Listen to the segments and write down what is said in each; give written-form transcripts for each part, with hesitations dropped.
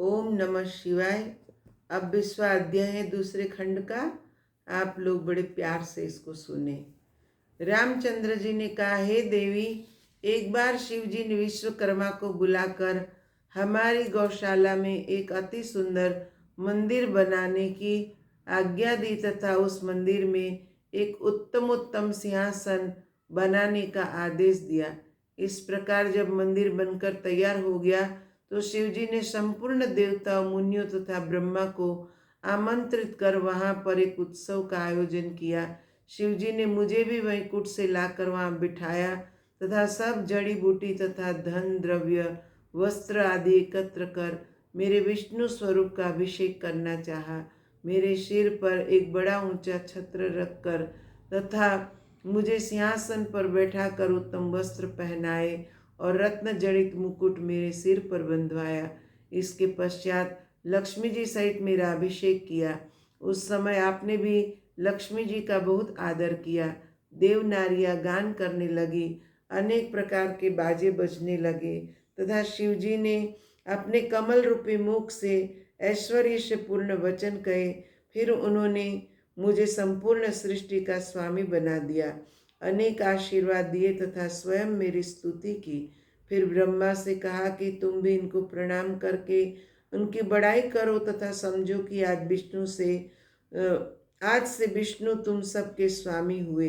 ओम नमः शिवाय। अब विश्वा अध्याय है दूसरे खंड का। आप लोग बड़े प्यार से इसको सुने। रामचंद्र जी ने कहा, हे देवी, एक बार शिव जी ने विश्वकर्मा को बुलाकर हमारी गौशाला में एक अति सुंदर मंदिर बनाने की आज्ञा दी तथा उस मंदिर में एक उत्तम उत्तम सिंहासन बनाने का आदेश दिया। इस प्रकार जब मंदिर बनकर तैयार हो गया तो शिवजी ने संपूर्ण देवताओं, मुनियों तथा ब्रह्मा को आमंत्रित कर वहां पर एक उत्सव का आयोजन किया। शिवजी ने मुझे भी वैकुंठ से लाकर वहां बिठाया तथा सब जड़ी बूटी तथा धन द्रव्य, वस्त्र आदि एकत्र कर मेरे विष्णु स्वरूप का अभिषेक करना चाहा। मेरे सिर पर एक बड़ा ऊंचा छत्र रखकर तथा मुझे सिंहासन पर बैठाकर उत्तम वस्त्र पहनाए और रत्न जड़ित मुकुट मेरे सिर पर बंधवाया। इसके पश्चात लक्ष्मी जी सहित मेरा अभिषेक किया। उस समय आपने भी लक्ष्मी जी का बहुत आदर किया। देव नारियां गान करने लगी, अनेक प्रकार के बाजे बजने लगे तथा शिव जी ने अपने कमल रूपी मुख से ऐश्वर्य से पूर्ण वचन कहे। फिर उन्होंने मुझे संपूर्ण सृष्टि का स्वामी बना दिया, अनेक आशीर्वाद दिए तथा स्वयं मेरी स्तुति की। फिर ब्रह्मा से कहा कि तुम भी इनको प्रणाम करके उनकी बड़ाई करो तथा समझो कि आज से विष्णु तुम सबके स्वामी हुए।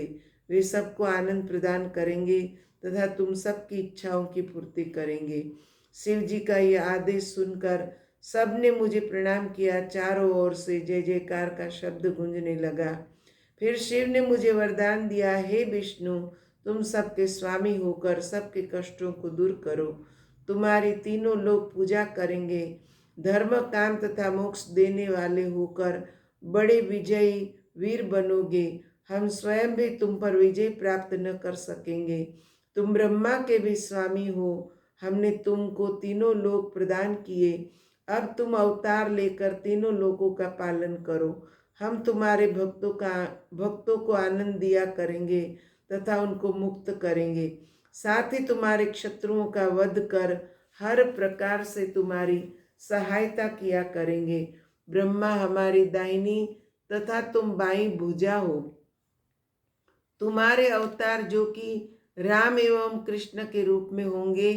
वे सबको आनंद प्रदान करेंगे तथा तुम सबकी इच्छाओं की पूर्ति करेंगे। शिव जी का यह आदेश सुनकर सबने मुझे प्रणाम किया। चारों ओर से जय जयकार का शब्द गूंजने लगा। फिर शिव ने मुझे वरदान दिया, हे विष्णु, तुम सबके स्वामी होकर सबके कष्टों को दूर करो। तुम्हारी तीनों लोग पूजा करेंगे। धर्म, काम तथा मोक्ष देने वाले होकर बड़े विजयी वीर बनोगे। हम स्वयं भी तुम पर विजय प्राप्त न कर सकेंगे। तुम ब्रह्मा के भी स्वामी हो। हमने तुमको तीनों लोक प्रदान किए। अब तुम अवतार लेकर तीनों लोकों का पालन करो। हम तुम्हारे भक्तों को आनंद दिया करेंगे तथा उनको मुक्त करेंगे। साथ ही तुम्हारे शत्रुओं का वध कर हर प्रकार से तुम्हारी सहायता किया करेंगे। ब्रह्मा हमारी दाहिनी तथा तुम बाईं भुजा हो। तुम्हारे अवतार जो कि राम एवं कृष्ण के रूप में होंगे,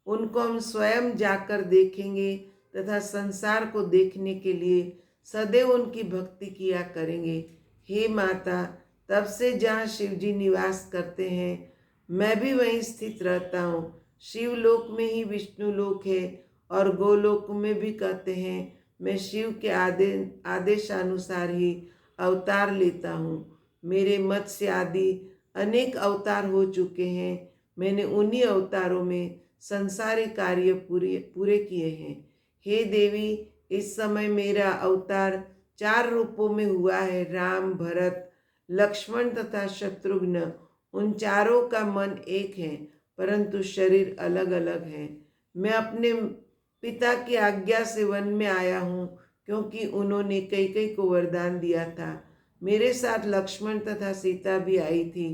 उनको हम स्वयं जाकर देखेंगे तथा संसार को देखने के लिए सदैव उनकी भक्ति किया करेंगे। हे माता, तब से जहाँ शिव जी निवास करते हैं, मैं भी वहीं स्थित रहता हूँ। शिवलोक में ही विष्णु लोक है और गोलोक में भी कहते हैं। मैं शिव के आदेशानुसार ही अवतार लेता हूँ। मेरे मत्स्य आदि अनेक अवतार हो चुके हैं। मैंने उन्हीं अवतारों में संसारी कार्य पूरे किए हैं। हे देवी, इस समय मेरा अवतार 4 रूपों में हुआ है। राम, भरत, लक्ष्मण तथा शत्रुघ्न, उन चारों का मन एक है परंतु शरीर अलग अलग है। मैं अपने पिता की आज्ञा से वन में आया हूँ क्योंकि उन्होंने कैकेयी को वरदान दिया था। मेरे साथ लक्ष्मण तथा सीता भी आई थी।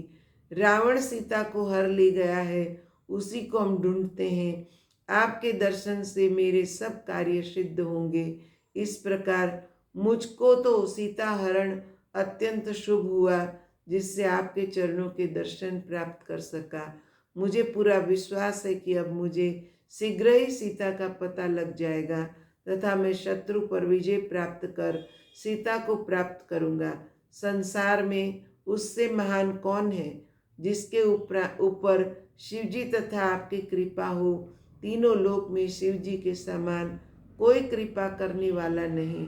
रावण सीता को हर ले गया है, उसी को हम ढूंढते हैं। आपके दर्शन से मेरे सब कार्य सिद्ध होंगे। इस प्रकार मुझको तो सीता हरण अत्यंत शुभ हुआ, जिससे आपके चरणों के दर्शन प्राप्त कर सका। मुझे पूरा विश्वास है कि अब मुझे शीघ्र ही सीता का पता लग जाएगा तथा मैं शत्रु पर विजय प्राप्त कर सीता को प्राप्त करूंगा। संसार में उससे महान कौन है जिसके ऊपर शिवजी तथा आपकी कृपा हो। तीनों लोक में शिवजी के समान कोई कृपा करने वाला नहीं।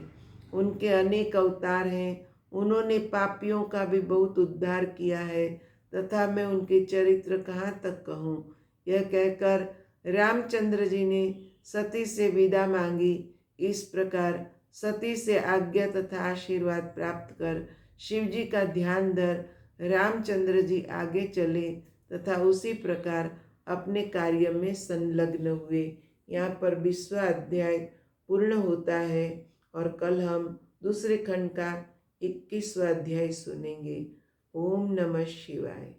उनके अनेक अवतार हैं। उन्होंने पापियों का भी बहुत उद्धार किया है तथा मैं उनके चरित्र कहाँ तक कहूँ। यह कहकर रामचंद्र जी ने सती से विदा मांगी। इस प्रकार सती से आज्ञा तथा आशीर्वाद प्राप्त कर शिवजी का ध्यान धर रामचंद्र जी आगे चले तथा उसी प्रकार अपने कार्य में संलग्न हुए। यहाँ पर 20वां अध्याय पूर्ण होता है और कल हम दूसरे खंड का 21वां अध्याय सुनेंगे। ओम नमः शिवाय।